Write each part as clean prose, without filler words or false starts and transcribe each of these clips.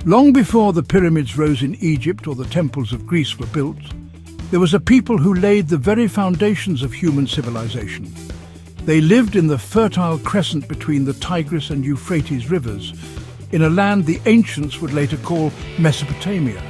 Long before the pyramids rose in Egypt or the temples of Greece were built, there was a people who laid the very foundations of human civilization. They lived in the fertile crescent between the Tigris and Euphrates rivers, in a land the ancients would later call Mesopotamia.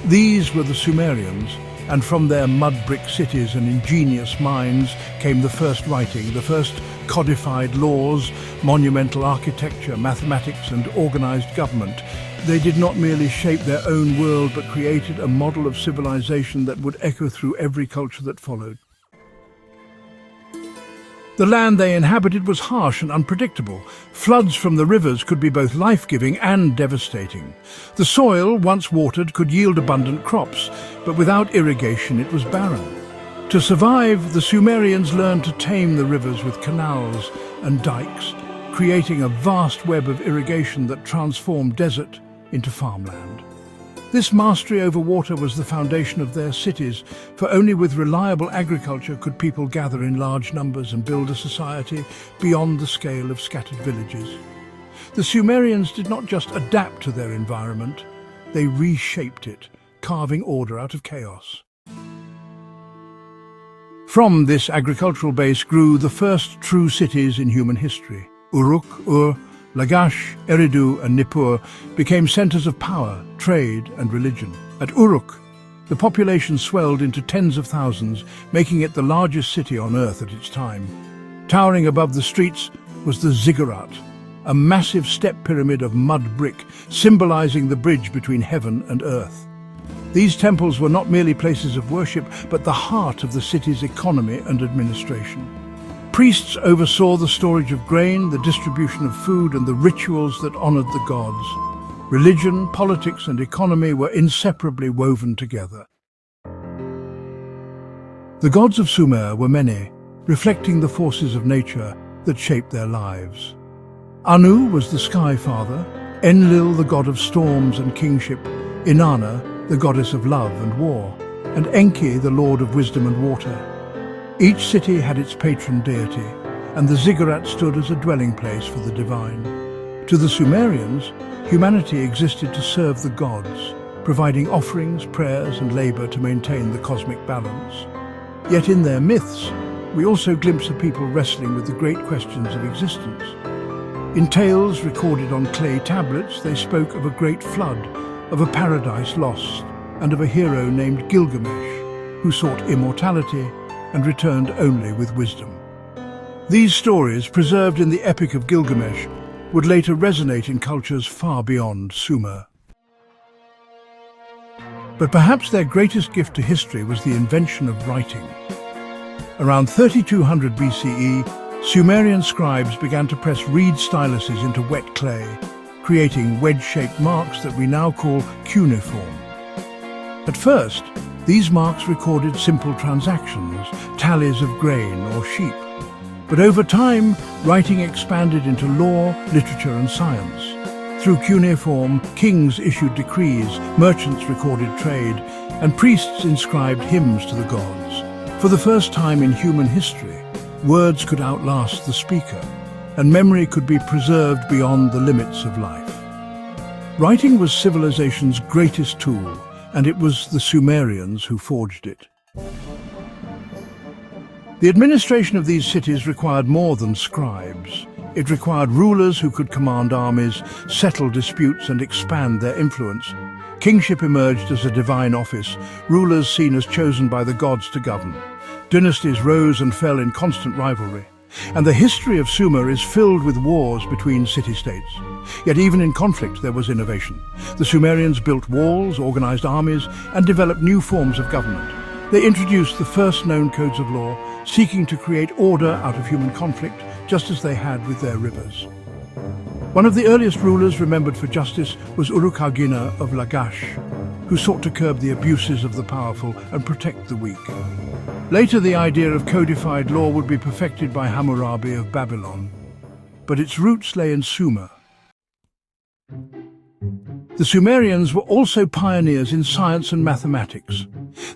These were the Sumerians, and from their mud-brick cities and ingenious minds came the first writing, the first codified laws, monumental architecture, mathematics and organized government. They did not merely shape their own world, but created a model of civilization that would echo through every culture that followed. The land they inhabited was harsh and unpredictable. Floods from the rivers could be both life-giving and devastating. The soil, once watered, could yield abundant crops, but without irrigation it was barren. To survive, the Sumerians learned to tame the rivers with canals and dikes, creating a vast web of irrigation that transformed desert into farmland. This mastery over water was the foundation of their cities, for only with reliable agriculture could people gather in large numbers and build a society beyond the scale of scattered villages. The Sumerians did not just adapt to their environment, they reshaped it, carving order out of chaos. From this agricultural base grew the first true cities in human history. Uruk, Ur, Lagash, Eridu and Nippur became centers of power, trade and religion. At Uruk, the population swelled into tens of thousands, making it the largest city on earth at its time. Towering above the streets was the ziggurat, a massive step pyramid of mud brick, symbolizing the bridge between heaven and earth. These temples were not merely places of worship, but the heart of the city's economy and administration. Priests oversaw the storage of grain, the distribution of food, and the rituals that honored the gods. Religion, politics, and economy were inseparably woven together. The gods of Sumer were many, reflecting the forces of nature that shaped their lives. Anu was the sky father, Enlil the god of storms and kingship, Inanna the goddess of love and war, and Enki the lord of wisdom and water. Each city had its patron deity, and the ziggurat stood as a dwelling place for the divine. To the Sumerians, humanity existed to serve the gods, providing offerings, prayers, and labor to maintain the cosmic balance. Yet in their myths, we also glimpse a people wrestling with the great questions of existence. In tales recorded on clay tablets, they spoke of a great flood, of a paradise lost, and of a hero named Gilgamesh, who sought immortality and returned only with wisdom. These stories, preserved in the Epic of Gilgamesh, would later resonate in cultures far beyond Sumer. But perhaps their greatest gift to history was the invention of writing. Around 3200 BCE, Sumerian scribes began to press reed styluses into wet clay, creating wedge-shaped marks that we now call cuneiform. At first, these marks recorded simple transactions, tallies of grain or sheep. But over time, writing expanded into law, literature and science. Through cuneiform, kings issued decrees, merchants recorded trade, and priests inscribed hymns to the gods. For the first time in human history, words could outlast the speaker, and memory could be preserved beyond the limits of life. Writing was civilization's greatest tool, and it was the Sumerians who forged it. The administration of these cities required more than scribes. It required rulers who could command armies, settle disputes, and expand their influence. Kingship emerged as a divine office, rulers seen as chosen by the gods to govern. Dynasties rose and fell in constant rivalry. And the history of Sumer is filled with wars between city-states. Yet even in conflict there was innovation. The Sumerians built walls, organized armies, and developed new forms of government. They introduced the first known codes of law, seeking to create order out of human conflict, just as they had with their rivers. One of the earliest rulers remembered for justice was Uruk-hai-Gina of Lagash, who sought to curb the abuses of the powerful and protect the weak. Later, the idea of codified law would be perfected by Hammurabi of Babylon, but its roots lay in Sumer. The Sumerians were also pioneers in science and mathematics.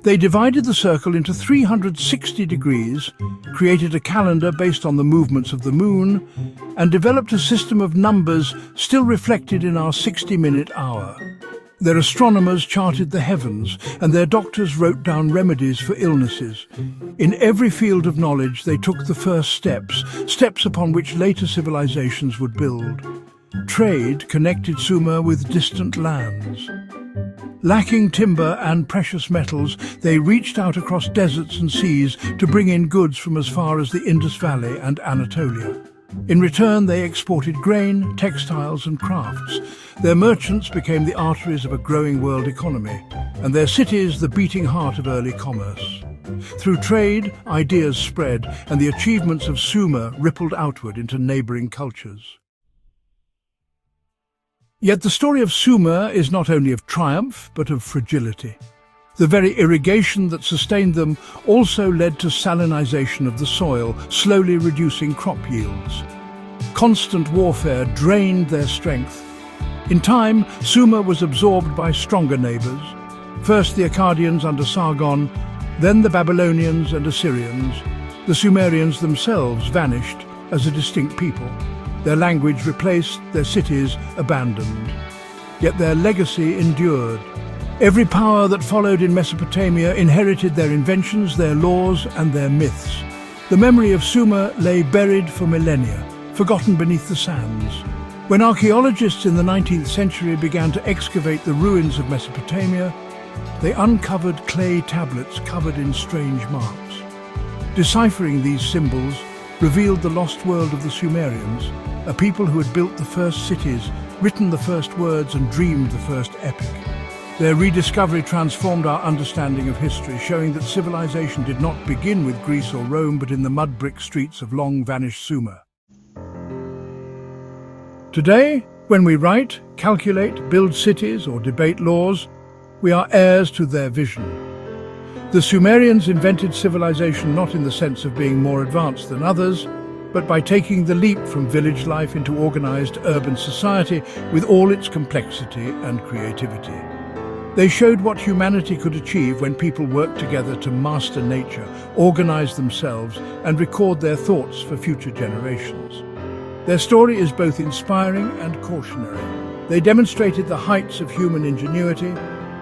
They divided the circle into 360 degrees, created a calendar based on the movements of the moon, and developed a system of numbers still reflected in our 60-minute hour. Their astronomers charted the heavens, and their doctors wrote down remedies for illnesses. In every field of knowledge, they took the first steps upon which later civilizations would build. Trade connected Sumer with distant lands. Lacking timber and precious metals, they reached out across deserts and seas to bring in goods from as far as the Indus Valley and Anatolia. In return, they exported grain, textiles and crafts. Their merchants became the arteries of a growing world economy, and their cities the beating heart of early commerce. Through trade, ideas spread, and the achievements of Sumer rippled outward into neighboring cultures. Yet the story of Sumer is not only of triumph, but of fragility. The very irrigation that sustained them also led to salinization of the soil, slowly reducing crop yields. Constant warfare drained their strength. In time, Sumer was absorbed by stronger neighbors. First the Akkadians under Sargon, then the Babylonians and Assyrians. The Sumerians themselves vanished as a distinct people. Their language replaced, their cities abandoned. Yet their legacy endured. Every power that followed in Mesopotamia inherited their inventions, their laws, and their myths. The memory of Sumer lay buried for millennia, forgotten beneath the sands. When archaeologists in the 19th century began to excavate the ruins of Mesopotamia, they uncovered clay tablets covered in strange marks. Deciphering these symbols revealed the lost world of the Sumerians, a people who had built the first cities, written the first words, and dreamed the first epic. Their rediscovery transformed our understanding of history, showing that civilization did not begin with Greece or Rome, but in the mud-brick streets of long-vanished Sumer. Today, when we write, calculate, build cities, or debate laws, we are heirs to their vision. The Sumerians invented civilization not in the sense of being more advanced than others, but by taking the leap from village life into organized urban society with all its complexity and creativity. They showed what humanity could achieve when people worked together to master nature, organize themselves, and record their thoughts for future generations. Their story is both inspiring and cautionary. They demonstrated the heights of human ingenuity,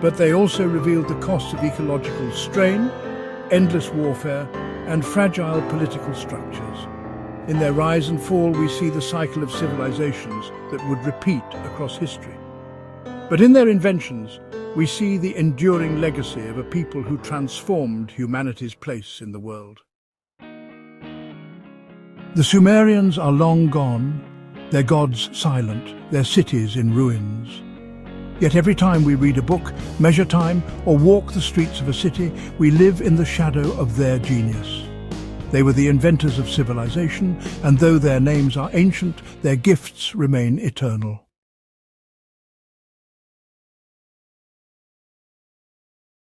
but they also revealed the costs of ecological strain, endless warfare, and fragile political structures. In their rise and fall, we see the cycle of civilizations that would repeat across history. But in their inventions, we see the enduring legacy of a people who transformed humanity's place in the world. The Sumerians are long gone, their gods silent, their cities in ruins. Yet every time we read a book, measure time, or walk the streets of a city, we live in the shadow of their genius. They were the inventors of civilization, and though their names are ancient, their gifts remain eternal.